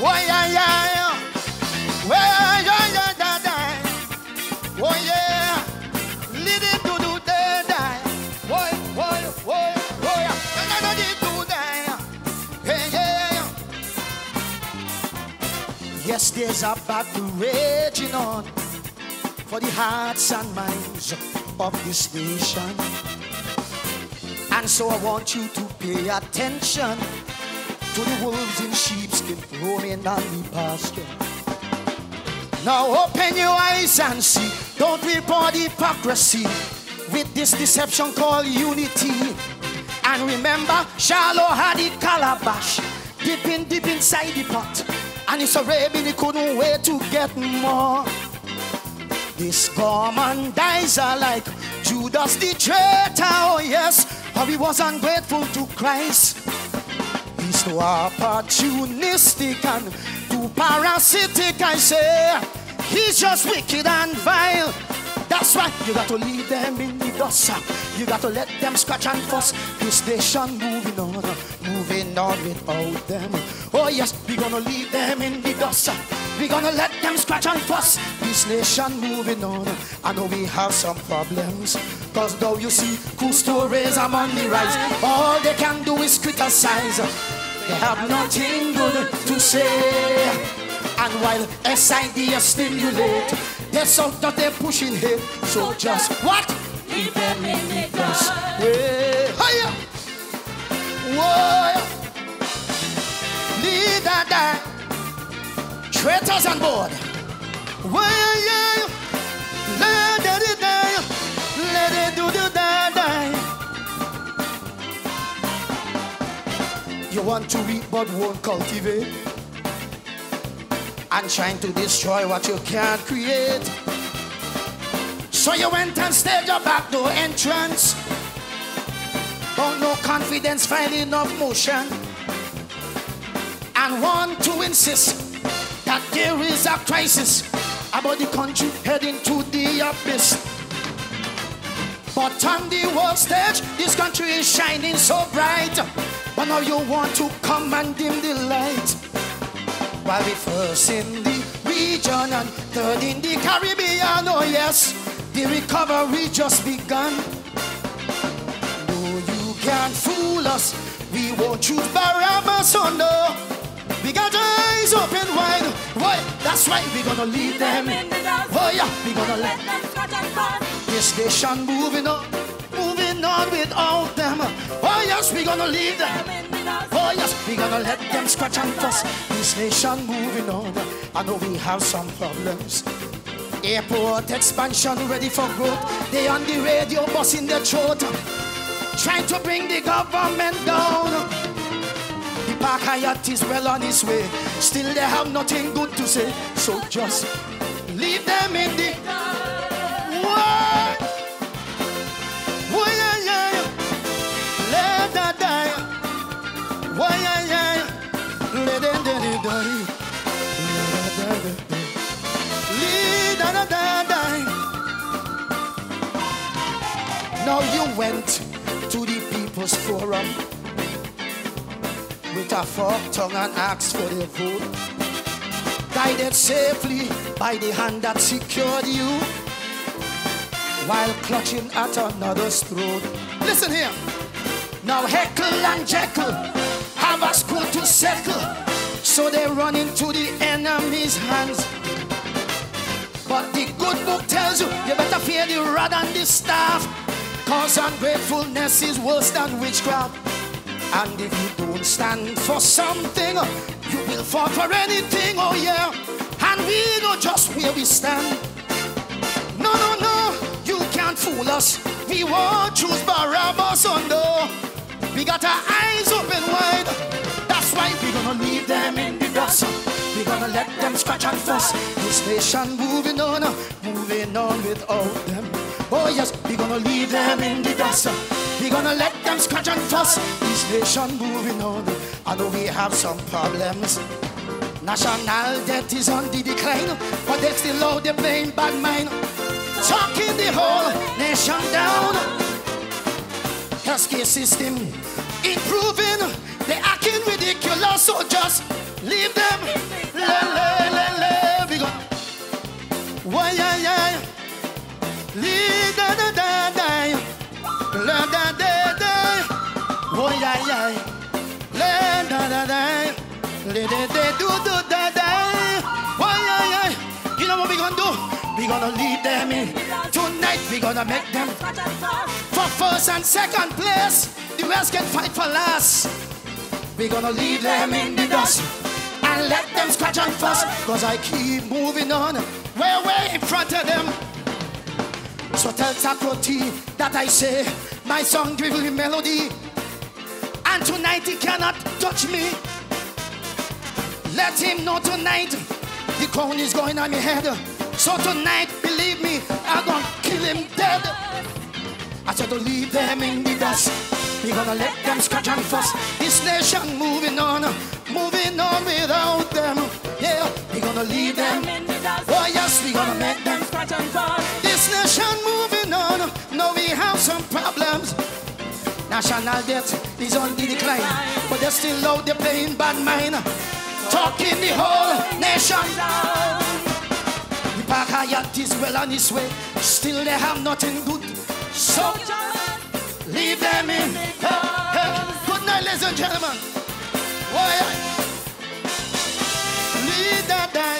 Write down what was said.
Oh yeah, yeah. Well, yeah. Oh yeah. Lead it to do die. Oh yeah. Do die. Hey, yeah. Yes, there's a battle raging on for the hearts and minds of this nation. And so I want you to pay attention to the wolves in sheepskin roaming on the pasture. Now open your eyes and see. Don't report hypocrisy with this deception called unity. And remember, Shiloh had the calabash dipping deep inside the pot. And it's a raven, he couldn't wait to get more. This gormandizer like Judas the traitor, oh yes, how he was ungrateful to Christ. He's too opportunistic and too parasitic, I say. He's just wicked and vile. That's why you got to leave them in the dust. You got to let them scratch and fuss. This nation moving on without them. Oh yes, we're gonna leave them in the dust. We're gonna let them scratch and fuss. This nation moving on. I know we have some problems, cause though you see cool stories among the rise, all they can do is criticize. They have nothing good to say. And while SID stimulate, they're so that they're pushing hate. So just what? Leave them in the dust. Hiya! Whoa! Lead that. Traitors on board. Whoa! Let it die. Let it do the die. You want to reap but won't cultivate, and trying to destroy what you can't create. So you went and staged your backdoor entrance. Don't no confidence, filing of motion, and want to insist that there is a crisis about the country heading to the abyss. But on the world stage, this country is shining so bright. But now you want to come and dim the light. While we first in the region and third in the Caribbean, oh yes, the recovery just begun. No, you can't fool us. We won't choose Barabbas, oh no. We got our eyes open wide. Why? That's right, we're gonna leave them in the dust. Oh yeah, we're gonna let them scratch and fuss. This nation moving on without them. Oh yes, we're gonna leave them in the dust. Oh yes, we're gonna let them scratch and fuss. This nation moving on. I know we have some problems. Airport expansion ready for growth. They on the radio busting their throat, trying to bring the government down. The park Hyatt is well on its way. Still they have nothing good to say. So just leave them in the what? Why yeah. Let that die. Why yeah. Let them die. Leave that die. Now you went to the People's Forum with a forked tongue and asked for their vote, guided safely by the hand that secured you, while clutching at another's throat. Listen here. Now Heckle and Jekyll have a school to settle, so they run into the enemy's hands. But the good book tells you, you better fear the rod and the staff, cause ungratefulness is worse than witchcraft. And if you don't stand for something, you will fall for anything, oh yeah. And we know just where we stand. No, you can't fool us. We won't choose Barabbas, oh no. We got our eyes open wide. That's why we're gonna leave them in the dust. We're gonna let them scratch and fuss. This nation moving on without them. Oh yes, we're gonna leave them in the dust. We're gonna let them scratch and fuss. This nation moving on. I know we have some problems. National debt is on the decline, but they still out there playing bad mind, talking the whole nation down. Healthcare system improving, they acting ridiculous, so just leave them. da da da da. Oh yeah yeah. Le da da da. Le da da do do da da. Oh yeah yeah. You know what we gonna do? We gonna leave them in. Tonight we gonna make them for first and second place. The rest can fight for last. We gonna leave them in the dust and let them scratch and fuss. Cause I keep moving on, way in front of them. So tell Taco T that I say my song dribbling melody, and tonight he cannot touch me. Let him know tonight the crown is going on my head. So tonight, believe me, I'm gonna kill him dead. I said to leave them in the dust. We gonna let them scratch and fuss. This nation moving on without them. Yeah, we gonna leave them in the dust. Oh yes, we gonna make them scratch and fuss. This nation moving on. Now we have some problems. National debt is on the decline, but they're still out there playing bad mind, talking the whole nation down. The Pakayat is well on his way, still they have nothing good. So leave them in. Good night, ladies and gentlemen. Why? Leave that day.